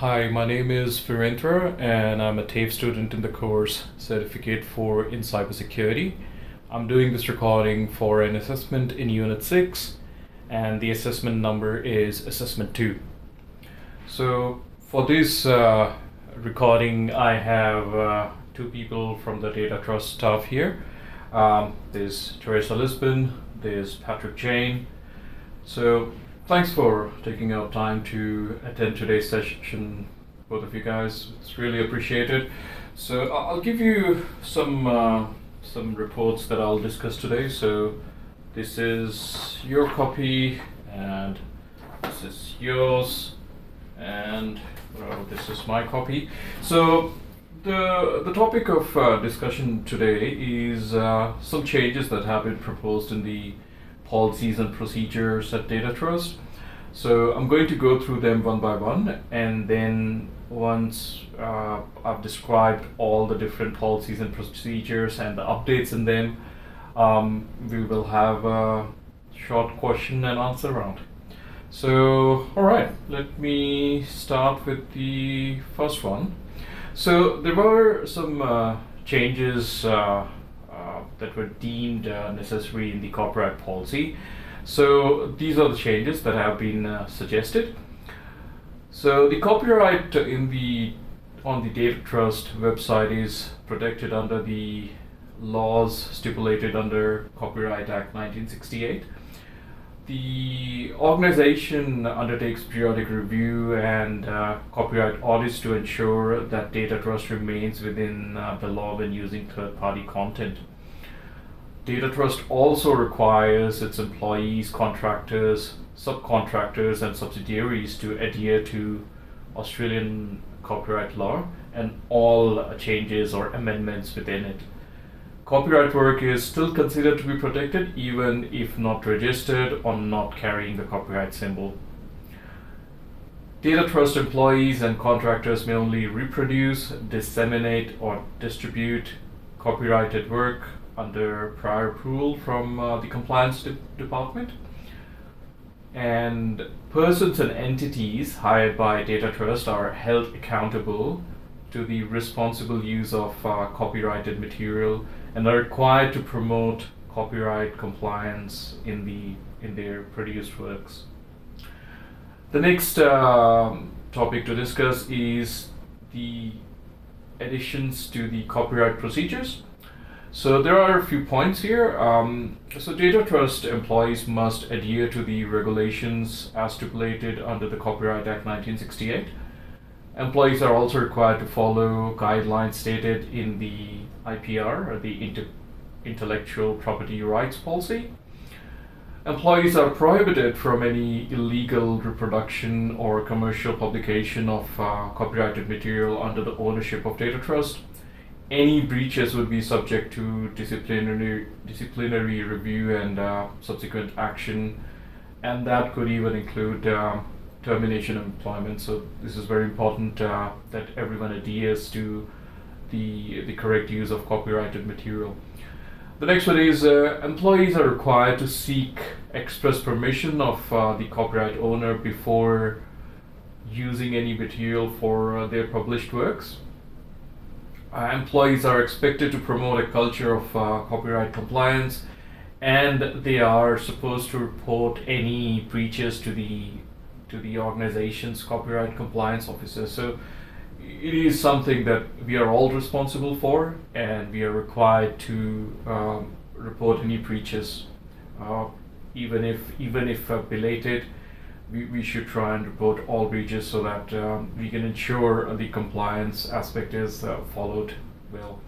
Hi, my name is Virendra and I'm a TAFE student in the course Certificate in Cybersecurity. I'm doing this recording for an assessment in Unit 6 and the assessment number is Assessment 2. So for this recording I have two people from the DataTrust staff here. There's Teresa Lisbon, there's Patrick Jane. So thanks for taking out time to attend today's session, both of you guys. It's really appreciated. So I'll give you some reports that I'll discuss today. So this is your copy, and this is yours, and well, this is my copy. So the topic of discussion today is some changes that have been proposed in the policies and procedures at DataTrust. So I'm going to go through them one by one, and then once I've described all the different policies and procedures and the updates in them, we will have a short question and answer round. So alright, let me start with the first one. So there were some changes that were deemed necessary in the copyright policy. So these are the changes that have been suggested. So the copyright on the DataTrust website is protected under the laws stipulated under Copyright Act 1968. The organization undertakes periodic review and copyright audits to ensure that DataTrust remains within the law when using third-party content. DataTrust also requires its employees, contractors, subcontractors, and subsidiaries to adhere to Australian copyright law and all changes or amendments within it. Copyright work is still considered to be protected even if not registered or not carrying the copyright symbol. DataTrust employees and contractors may only reproduce, disseminate, or distribute copyrighted work under prior approval from the compliance department. And persons and entities hired by DataTrust are held accountable to the responsible use of copyrighted material and are required to promote copyright compliance in their produced works. The next topic to discuss is the additions to the copyright procedures. So there are a few points here. So DataTrust employees must adhere to the regulations as stipulated under the Copyright Act 1968. Employees are also required to follow guidelines stated in the IPR, or the Intellectual Property Rights Policy. Employees are prohibited from any illegal reproduction or commercial publication of copyrighted material under the ownership of DataTrust. Any breaches would be subject to disciplinary review and subsequent action, and that could even include termination of employment. So this is very important that everyone adheres to the correct use of copyrighted material. The next one is employees are required to seek express permission of the copyright owner before using any material for their published works. Employees are expected to promote a culture of copyright compliance, and they are supposed to report any breaches to the organization's copyright compliance officer. So it is something that we are all responsible for, and we are required to report any breaches, even if belated. We should try and report all breaches so that we can ensure the compliance aspect is followed well.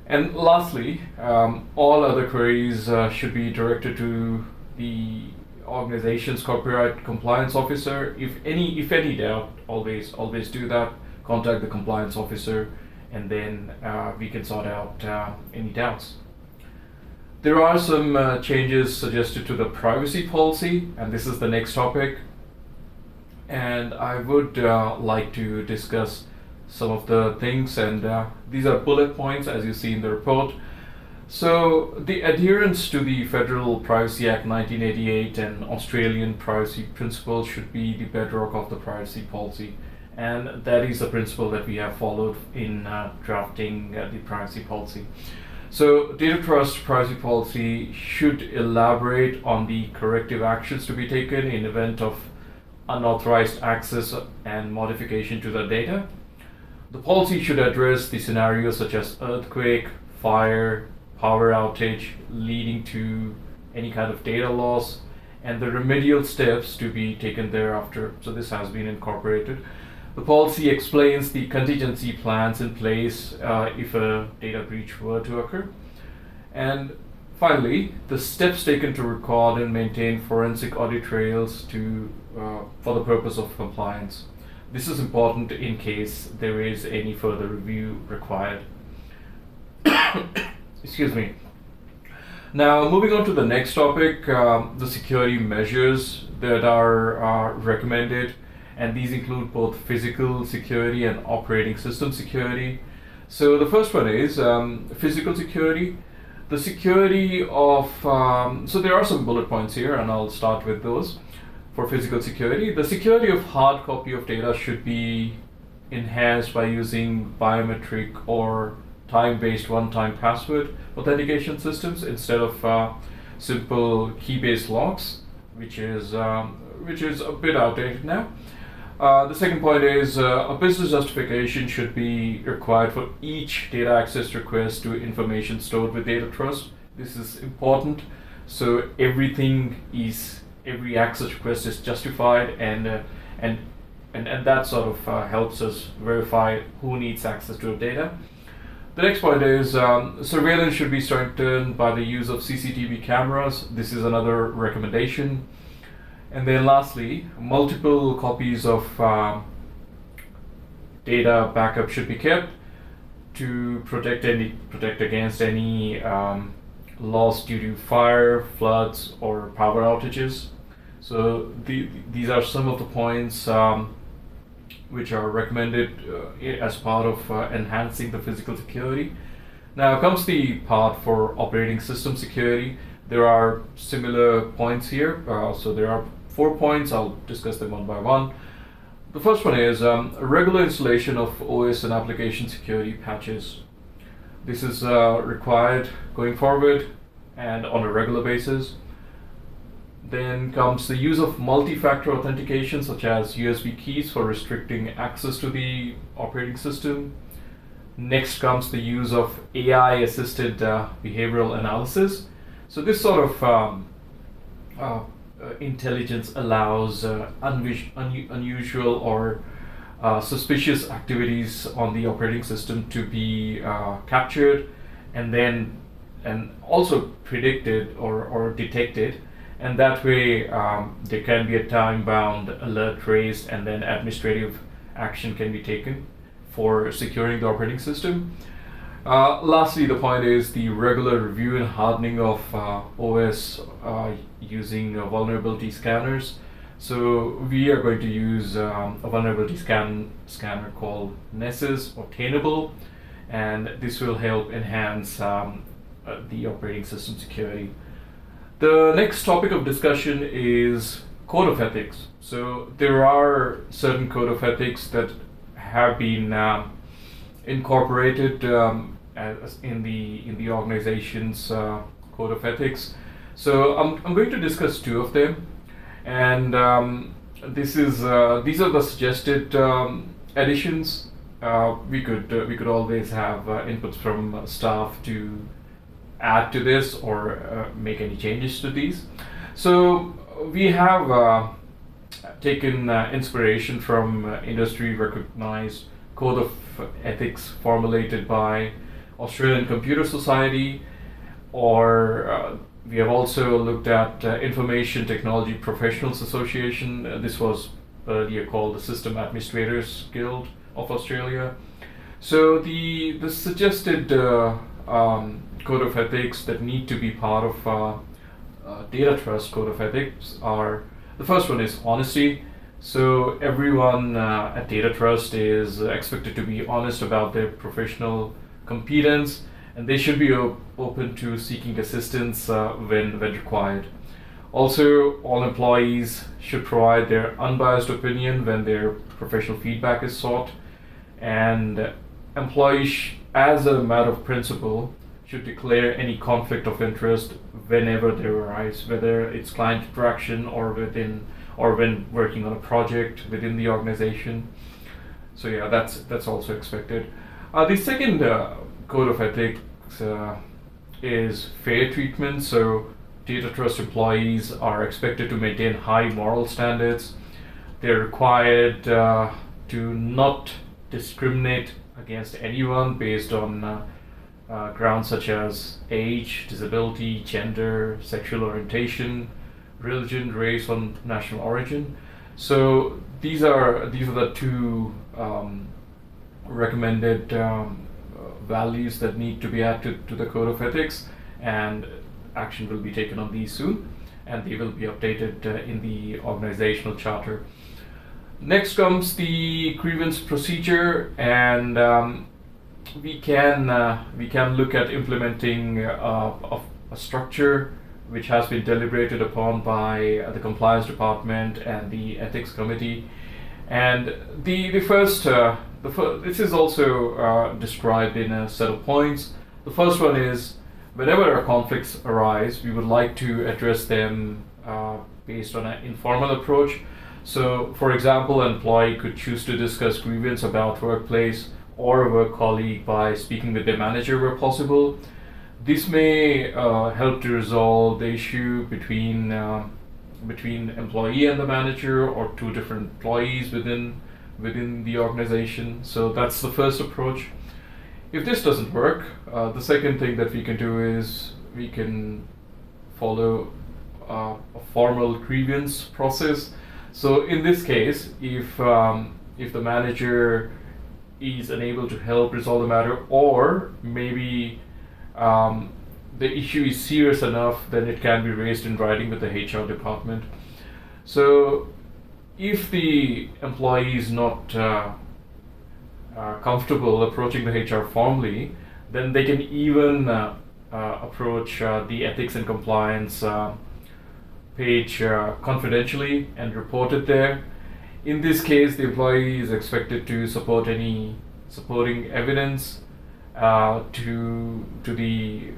And lastly, all other queries should be directed to the organization's copyright compliance officer. If any doubt, always do that. Contact the compliance officer, and then we can sort out any doubts. There are some changes suggested to the privacy policy, and this is the next topic. And I would like to discuss some of the things, and these are bullet points as you see in the report. So the adherence to the Federal Privacy Act 1988 and Australian privacy principles should be the bedrock of the privacy policy. And that is the principle that we have followed in drafting the privacy policy. So DataTrust privacy policy should elaborate on the corrective actions to be taken in event of unauthorized access and modification to the data. The policy should address the scenarios such as earthquake, fire, power outage leading to any kind of data loss, and the remedial steps to be taken thereafter. So this has been incorporated. The policy explains the contingency plans in place if a data breach were to occur. And finally, the steps taken to record and maintain forensic audit trails for the purpose of compliance. This is important in case there is any further review required. Excuse me. Now, moving on to the next topic, the security measures that are recommended, and these include both physical security and operating system security. So the first one is physical security. The security of, so there are some bullet points here, and I'll start with those. For physical security, the security of hard copy of data should be enhanced by using biometric or time-based one-time password authentication systems instead of simple key-based locks, which is a bit outdated now. The second point is a business justification should be required for each data access request to information stored with DataTrust. This is important, so every access request is justified, and that sort of helps us verify who needs access to the data. The next point is surveillance should be strengthened by the use of CCTV cameras. This is another recommendation. And then lastly, multiple copies of data backup should be kept to protect against any loss due to fire, floods, or power outages. So these are some of the points which are recommended as part of enhancing the physical security. Now comes the part for operating system security. There are similar points here. So there are 4 points. I'll discuss them one by one. The first one is regular installation of OS and application security patches. This is required going forward and on a regular basis. Then comes the use of multi-factor authentication, such as USB keys for restricting access to the operating system. Next comes the use of AI-assisted behavioral analysis. So this sort of intelligence allows unusual or suspicious activities on the operating system to be captured and also predicted or detected. And that way there can be a time-bound alert raised, and then administrative action can be taken for securing the operating system. Lastly, the point is the regular review and hardening of OS using vulnerability scanners. So we are going to use a vulnerability scanner called Nessus or Tainable, and this will help enhance the operating system security. The next topic of discussion is code of ethics. So there are certain code of ethics that have been incorporated in the organization's code of ethics. So I'm going to discuss 2 of them, and these are the suggested additions. We could always have inputs from staff to add to this or make any changes to these. So we have taken inspiration from industry recognized code of ethics formulated by Australian Computer Society, or we have also looked at Information Technology Professionals Association. This was earlier called the System Administrators Guild of Australia. So the suggested code of ethics that need to be part of DataTrust code of ethics are, the first one is honesty. So everyone at DataTrust is expected to be honest about their professional competence, and they should be open to seeking assistance when required. Also, all employees should provide their unbiased opinion when their professional feedback is sought, and employees, as a matter of principle, should declare any conflict of interest whenever they arise, whether it's client interaction or when working on a project within the organization. So yeah, that's also expected. The second code of ethics is fair treatment. So DataTrust employees are expected to maintain high moral standards. They're required to not discriminate against anyone based on grounds such as age, disability, gender, sexual orientation, religion, race, or national origin. So these are the two recommended values that need to be added to the code of ethics, and action will be taken on these soon, and they will be updated in the organizational charter. Next comes the grievance procedure, and we can look at implementing a structure which has been deliberated upon by the compliance department and the ethics committee. And the first this is also described in a set of points. The first one is, whenever conflicts arise, we would like to address them based on an informal approach. So, for example, an employee could choose to discuss grievance about workplace or a work colleague by speaking with their manager where possible. This may help to resolve the issue between employee and the manager, or two different employees within the organization. So that's the first approach. If this doesn't work, the second thing that we can do is we can follow a formal grievance process. So in this case, if the manager is unable to help resolve the matter, or maybe the issue is serious enough, then it can be raised in writing with the HR department. So if the employee is not comfortable approaching the HR formally, then they can even approach the ethics and compliance page confidentially and report it there. In this case, the employee is expected to support any supporting evidence to the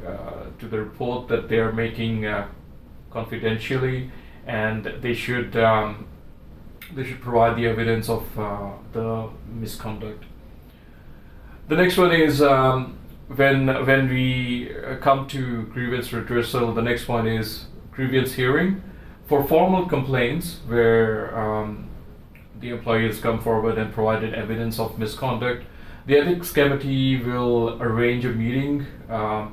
report that they are making confidentially, and they should provide the evidence of the misconduct. The next one is when we come to grievance redressal. The next one is grievance hearing. For formal complaints where the employee has come forward and provided evidence of misconduct, the ethics committee will arrange a meeting.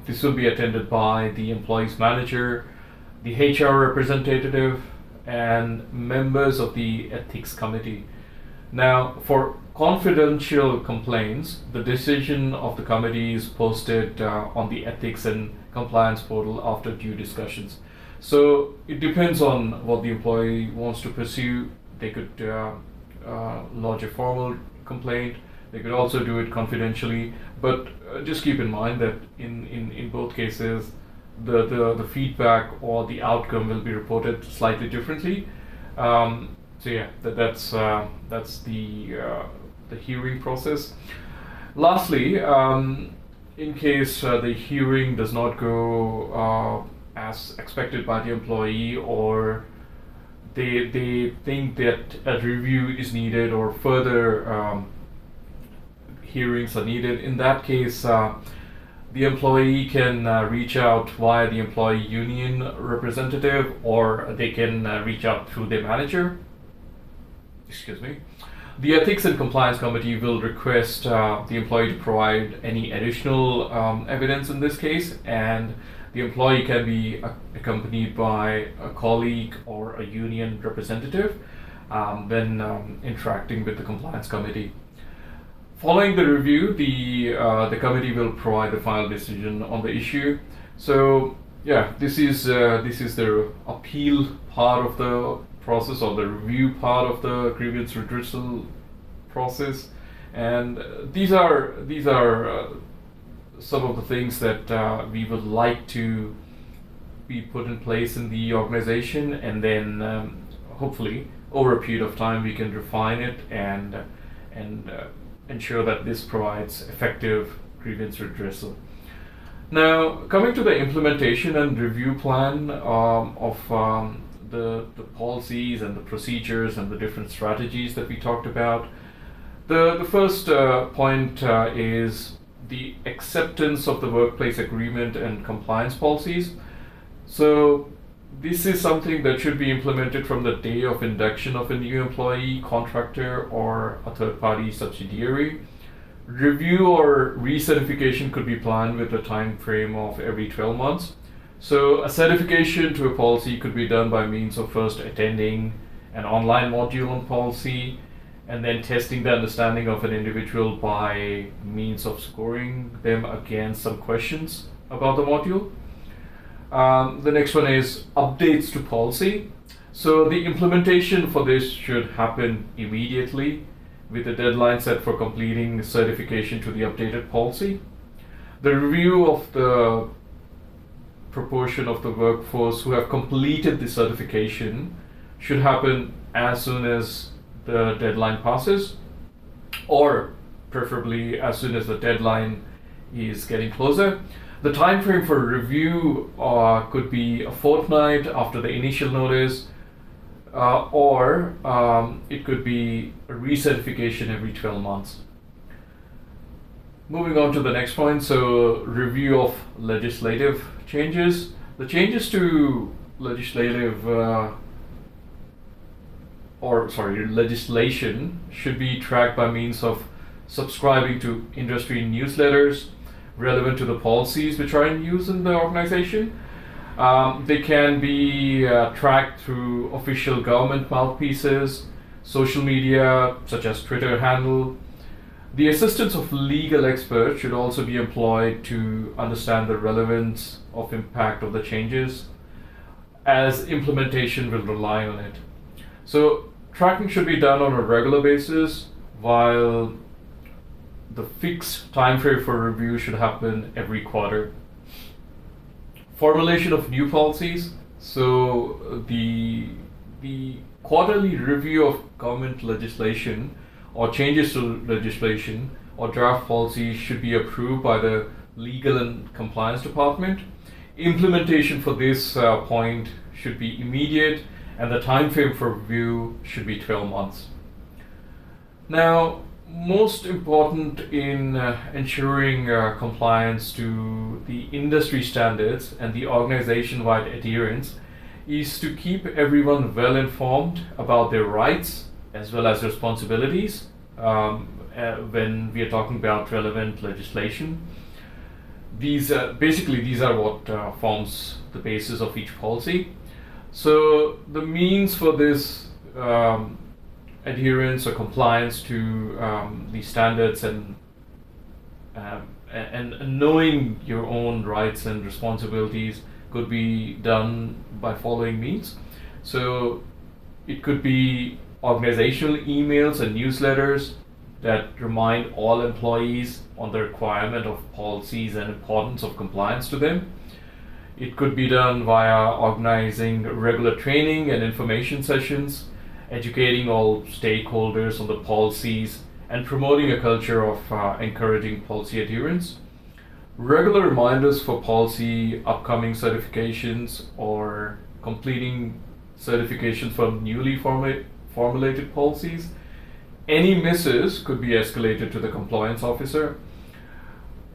This will be attended by the employee's manager, the HR representative, and members of the ethics committee. Now, for confidential complaints, the decision of the committee is posted on the ethics and compliance portal after due discussions. So it depends on what the employee wants to pursue. They could lodge a formal complaint. They could also do it confidentially, but just keep in mind that in both cases, the feedback or the outcome will be reported slightly differently. So yeah, that's the hearing process. Lastly, in case the hearing does not go as expected by the employee, or they think that a review is needed or further hearings are needed, in that case the employee can reach out via the employee union representative, or they can reach out through their manager. Excuse me. The Ethics and Compliance Committee will request the employee to provide any additional evidence in this case, and the employee can be accompanied by a colleague or a union representative when interacting with the Compliance Committee. Following the review, the committee will provide the final decision on the issue. So yeah, this is the appeal part of the process, or the review part of the grievance redressal process, and these are some of the things that we would like to be put in place in the organization, and then hopefully over a period of time we can refine it and ensure that this provides effective grievance redressal. Now, coming to the implementation and review plan of the policies and the procedures and the different strategies that we talked about, the first point is the acceptance of the workplace agreement and compliance policies. So this is something that should be implemented from the day of induction of a new employee, contractor, or a third-party subsidiary. Review or recertification could be planned with a time frame of every 12 months. So a certification to a policy could be done by means of first attending an online module on policy, and then testing the understanding of an individual by means of scoring them against some questions about the module. The next one is updates to policy. So the implementation for this should happen immediately, with a deadline set for completing certification to the updated policy. The review of the proportion of the workforce who have completed the certification should happen as soon as the deadline passes, or preferably as soon as the deadline is getting closer. The time frame for review could be a fortnight after the initial notice, or it could be a recertification every 12 months. Moving on to the next point, so review of legislative changes. The changes to legislation should be tracked by means of subscribing to industry newsletters relevant to the policies which are in use in the organization. They can be tracked through official government mouthpieces, social media such as Twitter handle. The assistance of legal experts should also be employed to understand the relevance of impact of the changes, as implementation will rely on it. So tracking should be done on a regular basis, while the fixed time frame for review should happen every quarter. Formulation of new policies. So the quarterly review of government legislation or changes to legislation or draft policies should be approved by the legal and compliance department. Implementation for this point should be immediate, and the time frame for review should be 12 months. Now, most important in ensuring compliance to the industry standards and the organization-wide adherence is to keep everyone well informed about their rights as well as responsibilities when we are talking about relevant legislation. These are what forms the basis of each policy. So the means for this adherence or compliance to the standards and knowing your own rights and responsibilities could be done by following means. So it could be organizational emails and newsletters that remind all employees on the requirement of policies and importance of compliance to them. It could be done via organizing regular training and information sessions, educating all stakeholders on the policies, and promoting a culture of encouraging policy adherence. Regular reminders for policy upcoming certifications or completing certifications for newly formulated policies. Any misses could be escalated to the compliance officer.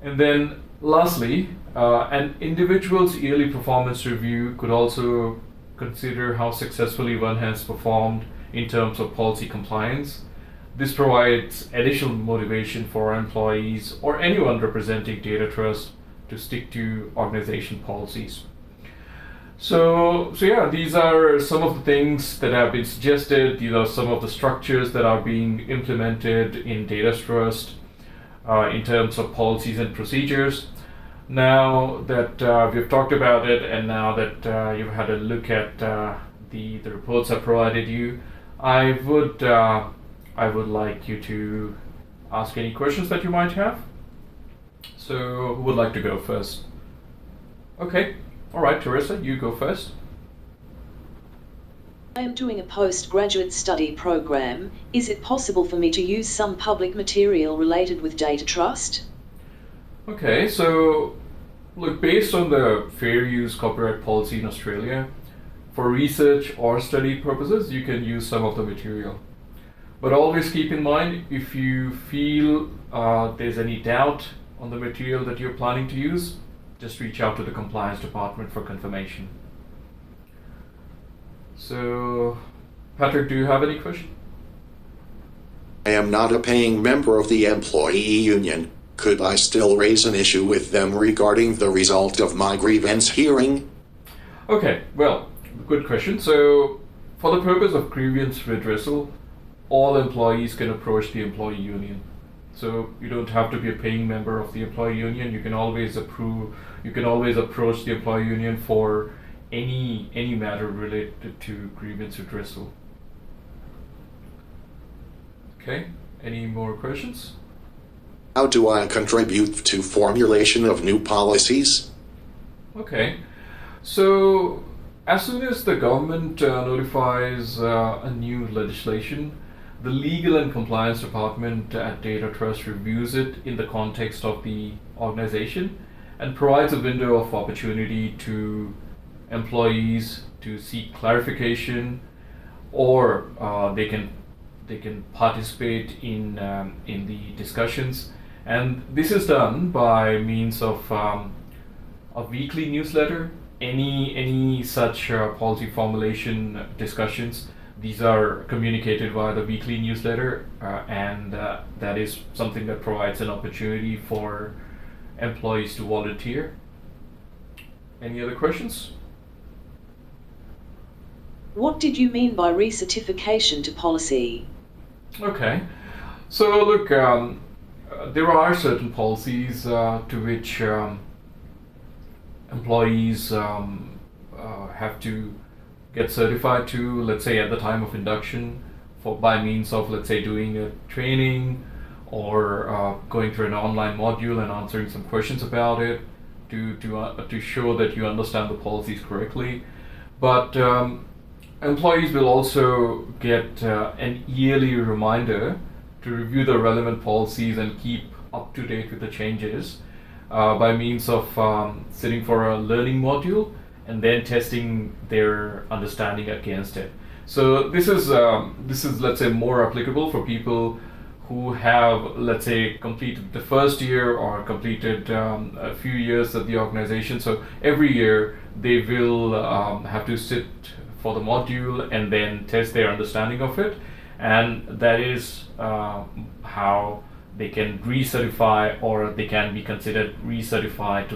And then lastly, an individual's yearly performance review could also consider how successfully one has performed in terms of policy compliance. This provides additional motivation for employees or anyone representing DataTrust to stick to organization policies. So yeah, these are some of the things that have been suggested. These are some of the structures that are being implemented in DataTrust in terms of policies and procedures. Now that we've talked about it, and now that you've had a look at the reports I provided you, I would like you to ask any questions that you might have. So who would like to go first? Okay, All right, Teresa, you go first. I am doing a postgraduate study program. Is it possible for me to use some public material related with DataTrust? Okay, so look, based on the fair use copyright policy in Australia, for research or study purposes, you can use some of the material. But always keep in mind, if you feel there's any doubt on the material that you're planning to use, just reach out to the compliance department for confirmation. So, Patrick, do you have any question? I am not a paying member of the employee union. Could I still raise an issue with them regarding the result of my grievance hearing? Okay, well, good question. So, for the purpose of grievance redressal, all employees can approach the employee union. So you don't have to be a paying member of the employee union. You can always approach the employee union for any matter related to grievance redressal. Okay, any more questions? How do I contribute to formulation of new policies? Okay, so as soon as the government notifies a new legislation, the legal and compliance department at DataTrust reviews it in the context of the organization and provides a window of opportunity to employees to seek clarification, or they can participate in the discussions. And this is done by means of a weekly newsletter. Any such policy formulation discussions, these are communicated via the weekly newsletter, and that is something that provides an opportunity for employees to volunteer. Any other questions? What did you mean by recertification to policy? Okay, so look, there are certain policies to which employees have to get certified to, let's say at the time of induction, by means of, let's say, doing a training or going through an online module and answering some questions about it to show that you understand the policies correctly. But employees will also get an yearly reminder to review the relevant policies and keep up to date with the changes by means of sitting for a learning module and then testing their understanding against it. So this is let's say more applicable for people who have, let's say, completed the first year or completed a few years at the organization. So every year they will have to sit for the module and then test their understanding of it, and that is how they can recertify, or they can be considered recertified to